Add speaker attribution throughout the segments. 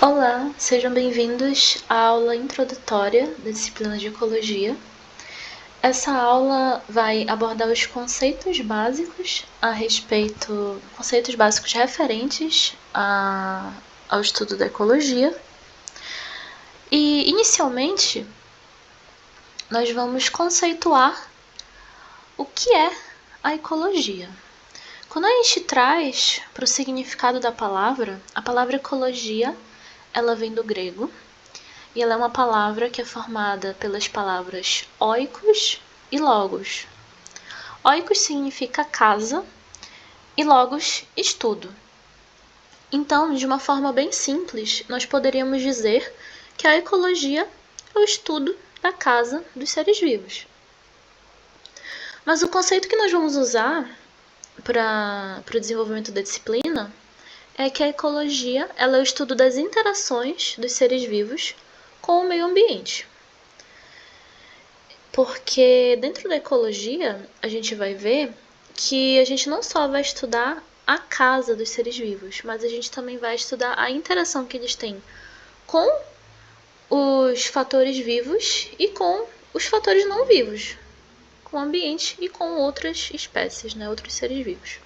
Speaker 1: Olá, sejam bem-vindos à aula introdutória da disciplina de Ecologia. Essa aula vai abordar os conceitos básicos conceitos básicos referentes ao estudo da ecologia. E, inicialmente, nós vamos conceituar o que é a ecologia. Quando a gente traz para o significado da palavra, a palavra ecologia, ela vem do grego, e ela é uma palavra que é formada pelas palavras oikos e logos. Oikos significa casa e logos estudo. Então, de uma forma bem simples, nós poderíamos dizer que a ecologia é o estudo da casa dos seres vivos. Mas o conceito que nós vamos usar para o desenvolvimento da disciplina é que a ecologia ela é o estudo das interações dos seres vivos com o meio ambiente. Porque dentro da ecologia, a gente vai ver que a gente não só vai estudar a casa dos seres vivos, mas a gente também vai estudar a interação que eles têm com os fatores vivos e com os fatores não vivos, com o ambiente e com outras espécies, outros seres vivos.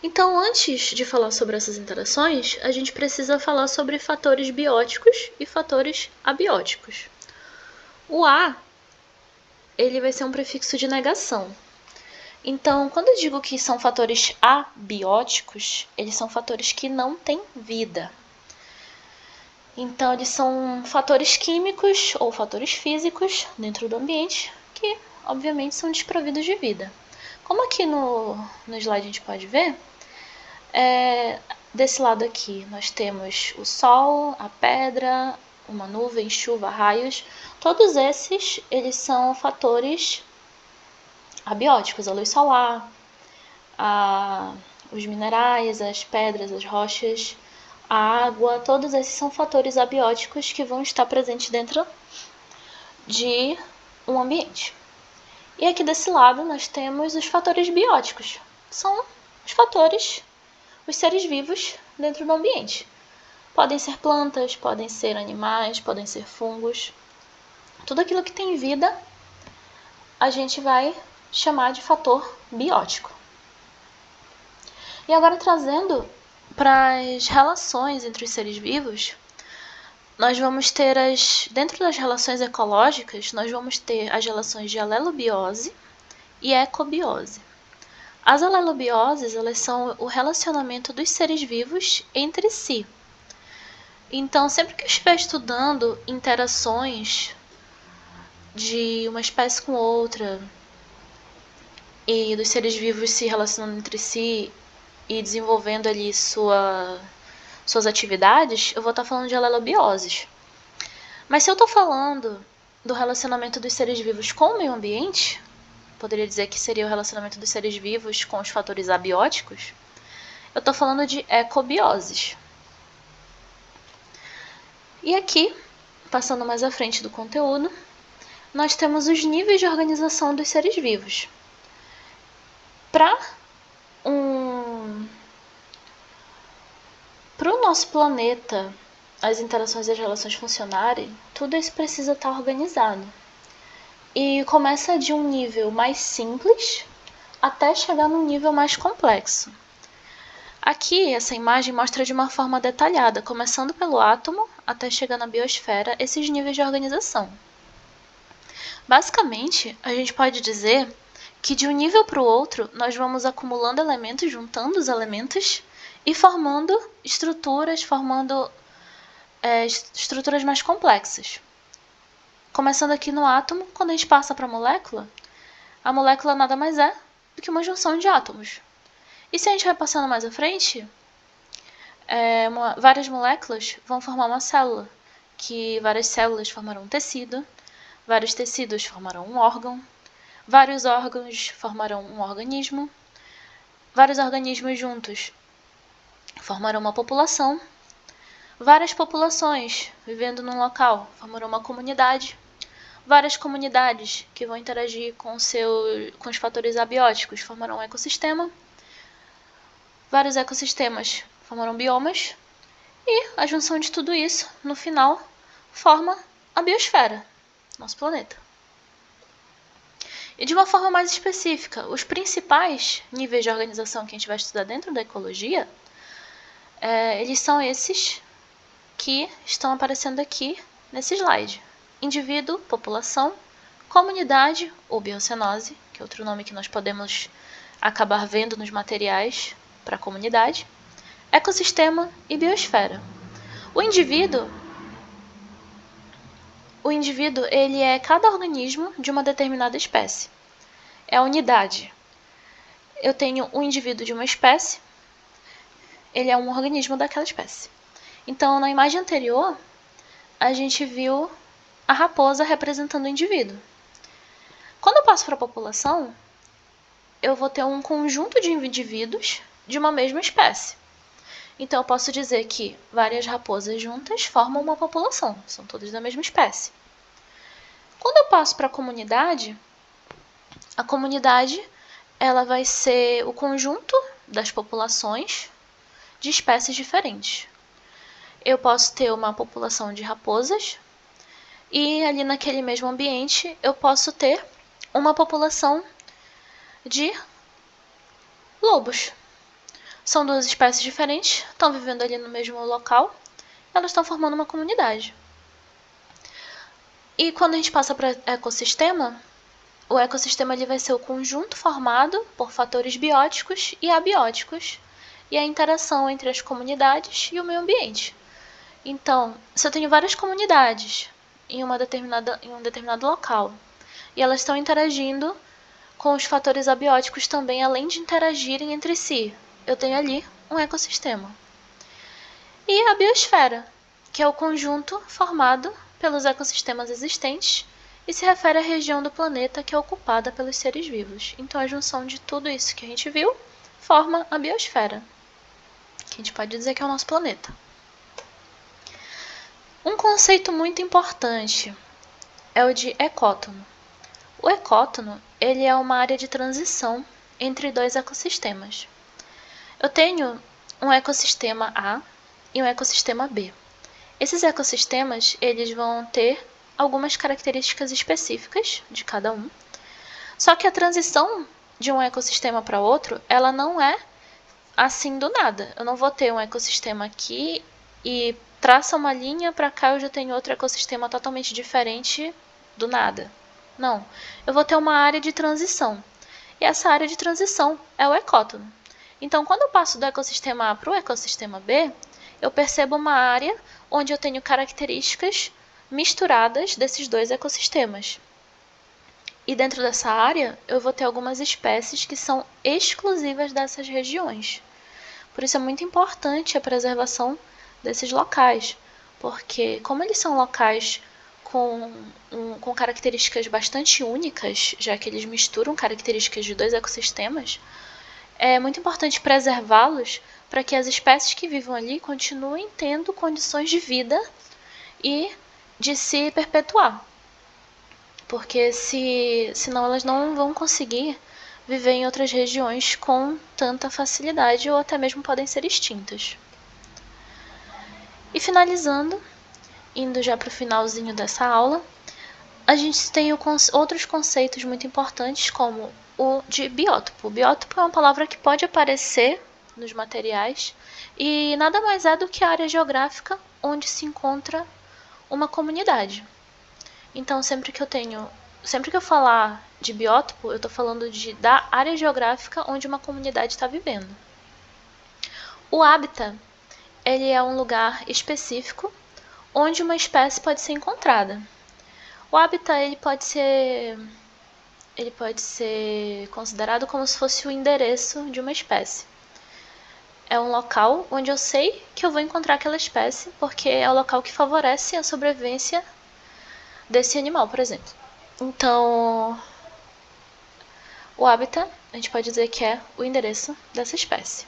Speaker 1: Então, antes de falar sobre essas interações, a gente precisa falar sobre fatores bióticos e fatores abióticos. O A, ele vai ser um prefixo de negação. Então, quando eu digo que são fatores abióticos, eles são fatores que não têm vida. Então, eles são fatores químicos ou fatores físicos dentro do ambiente que, obviamente, são desprovidos de vida. Como aqui no slide a gente pode ver, desse lado aqui nós temos o sol, a pedra, uma nuvem, chuva, raios. Todos esses, eles são fatores abióticos, a luz solar, os minerais, as pedras, as rochas, a água, todos esses são fatores abióticos que vão estar presentes dentro de um ambiente. E aqui desse lado nós temos os fatores bióticos, são os fatores, os seres vivos dentro do ambiente. Podem ser plantas, podem ser animais, podem ser fungos. Tudo aquilo que tem vida, a gente vai chamar de fator biótico. E agora trazendo para as relações entre os seres vivos, nós vamos ter dentro das relações ecológicas, nós vamos ter as relações de alelobiose e ecobiose. As alelobioses, elas são o relacionamento dos seres vivos entre si. Então, sempre que eu estiver estudando interações de uma espécie com outra e dos seres vivos se relacionando entre si e desenvolvendo ali suas atividades, eu vou estar falando de alelobioses. Mas se eu estou falando do relacionamento dos seres vivos com o meio ambiente, poderia dizer que seria o relacionamento dos seres vivos com os fatores abióticos, eu estou falando de ecobioses. E aqui, passando mais à frente do conteúdo, nós temos os níveis de organização dos seres vivos. Para o nosso planeta, as interações e as relações funcionarem, tudo isso precisa estar organizado. E começa de um nível mais simples até chegar num nível mais complexo. Aqui, essa imagem mostra de uma forma detalhada, começando pelo átomo até chegar na biosfera, esses níveis de organização. Basicamente, a gente pode dizer que de um nível para o outro, nós vamos acumulando elementos, juntando os elementos e formando estruturas mais complexas. Começando aqui no átomo, quando a gente passa para a molécula nada mais é do que uma junção de átomos. E se a gente vai passando mais à frente, várias moléculas vão formar uma célula, que várias células formarão um tecido, vários tecidos formarão um órgão, vários órgãos formarão um organismo, vários organismos juntos formarão uma população, várias populações vivendo num local formarão uma comunidade, várias comunidades que vão interagir com os fatores abióticos formarão um ecossistema, vários ecossistemas formarão biomas, E a junção de tudo isso, no final, forma a biosfera, nosso planeta. E de uma forma mais específica, os principais níveis de organização que a gente vai estudar dentro da ecologia, eles são esses que estão aparecendo aqui nesse slide. Indivíduo, população, comunidade ou biocenose, que é outro nome que nós podemos acabar vendo nos materiais para a comunidade, ecossistema e biosfera. O indivíduo ele é cada organismo de uma determinada espécie. É a unidade. Eu tenho um indivíduo de uma espécie, ele é um organismo daquela espécie. Então, na imagem anterior, a gente viu a raposa representando o indivíduo. Quando eu passo para a população, eu vou ter um conjunto de indivíduos de uma mesma espécie. Então, eu posso dizer que várias raposas juntas formam uma população, são todas da mesma espécie. Quando eu passo para a comunidade ela vai ser o conjunto das populações de espécies diferentes. Eu posso ter uma população de raposas e ali naquele mesmo ambiente eu posso ter uma população de lobos. São duas espécies diferentes, estão vivendo ali no mesmo local, elas estão formando uma comunidade. E quando a gente passa para ecossistema, o ecossistema ele vai ser o conjunto formado por fatores bióticos e abióticos e a interação entre as comunidades e o meio ambiente. Então, se eu tenho várias comunidades em um determinado local e elas estão interagindo com os fatores abióticos também, além de interagirem entre si, eu tenho ali um ecossistema. E a biosfera, que é o conjunto formado pelos ecossistemas existentes e se refere à região do planeta que é ocupada pelos seres vivos. Então, a junção de tudo isso que a gente viu forma a biosfera, que a gente pode dizer que é o nosso planeta. Um conceito muito importante é o de ecótono. O ecótono ele é uma área de transição entre dois ecossistemas. Eu tenho um ecossistema A e um ecossistema B. Esses ecossistemas eles vão ter algumas características específicas de cada um. Só que a transição de um ecossistema para outro, ela não é assim do nada. Eu não vou ter um ecossistema aqui e traça uma linha para cá eu já tenho outro ecossistema totalmente diferente do nada. Não. Eu vou ter uma área de transição. E essa área de transição é o ecótono. Então, quando eu passo do ecossistema A para o ecossistema B, eu percebo uma área onde eu tenho características misturadas desses dois ecossistemas. E dentro dessa área, eu vou ter algumas espécies que são exclusivas dessas regiões. Por isso é muito importante a preservação desses locais, porque como eles são locais com características bastante únicas, já que eles misturam características de dois ecossistemas, é muito importante preservá-los para que as espécies que vivam ali continuem tendo condições de vida e de se perpetuar. Porque senão elas não vão conseguir viver em outras regiões com tanta facilidade ou até mesmo podem ser extintas. E finalizando, indo já para o finalzinho dessa aula, a gente tem outros conceitos muito importantes como o de biótopo. Biótopo é uma palavra que pode aparecer nos materiais e nada mais é do que a área geográfica onde se encontra uma comunidade. Então, sempre que eu falar de biótopo, eu estou falando da área geográfica onde uma comunidade está vivendo. O hábitat, ele é um lugar específico onde uma espécie pode ser encontrada. O hábitat ele pode ser considerado como se fosse o endereço de uma espécie. É um local onde eu sei que eu vou encontrar aquela espécie, porque é o local que favorece a sobrevivência desse animal, por exemplo. Então, o hábitat, a gente pode dizer que é o endereço dessa espécie.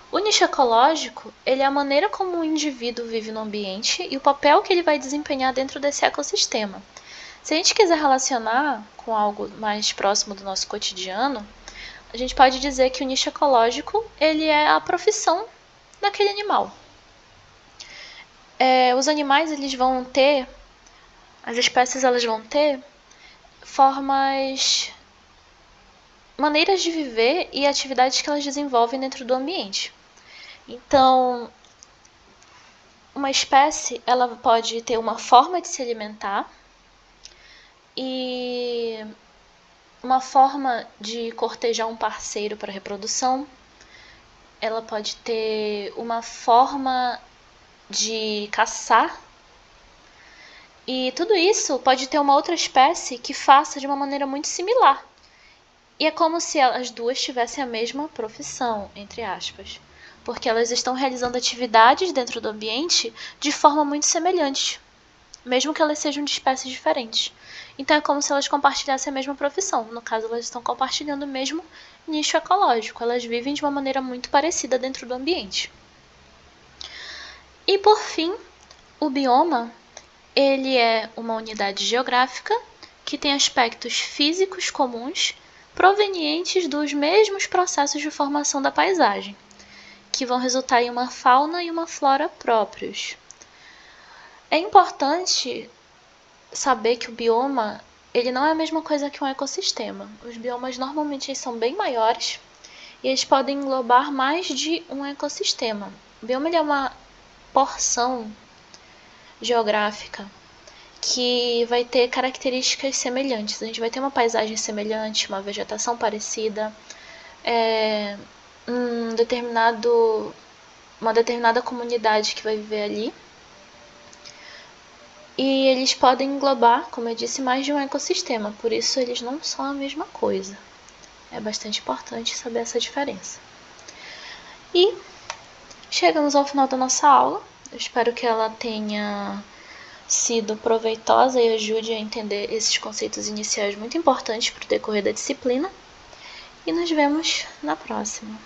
Speaker 1: O nicho ecológico, ele é a maneira como o indivíduo vive no ambiente e o papel que ele vai desempenhar dentro desse ecossistema. Se a gente quiser relacionar com algo mais próximo do nosso cotidiano, a gente pode dizer que o nicho ecológico ele é a profissão daquele animal. os animais eles vão ter, as espécies elas vão ter maneiras de viver e atividades que elas desenvolvem dentro do ambiente. Então, uma espécie ela pode ter uma forma de se alimentar e uma forma de cortejar um parceiro para reprodução. Ela pode ter uma forma de caçar. E tudo isso pode ter uma outra espécie que faça de uma maneira muito similar. E é como se as duas tivessem a mesma profissão, entre aspas. Porque elas estão realizando atividades dentro do ambiente de forma muito semelhante, mesmo que elas sejam de espécies diferentes. Então é como se elas compartilhassem a mesma profissão. No caso, elas estão compartilhando o mesmo nicho ecológico. Elas vivem de uma maneira muito parecida dentro do ambiente. E por fim, o bioma, ele é uma unidade geográfica que tem aspectos físicos comuns provenientes dos mesmos processos de formação da paisagem, que vão resultar em uma fauna e uma flora próprios. É importante saber que o bioma ele não é a mesma coisa que um ecossistema. Os biomas normalmente são bem maiores e eles podem englobar mais de um ecossistema. O bioma ele é uma porção geográfica que vai ter características semelhantes. A gente vai ter uma paisagem semelhante, uma vegetação parecida, uma determinada comunidade que vai viver ali. E eles podem englobar, como eu disse, mais de um ecossistema, por isso eles não são a mesma coisa. É bastante importante saber essa diferença. E chegamos ao final da nossa aula. Eu espero que ela tenha sido proveitosa e ajude a entender esses conceitos iniciais muito importantes para o decorrer da disciplina. E nos vemos na próxima.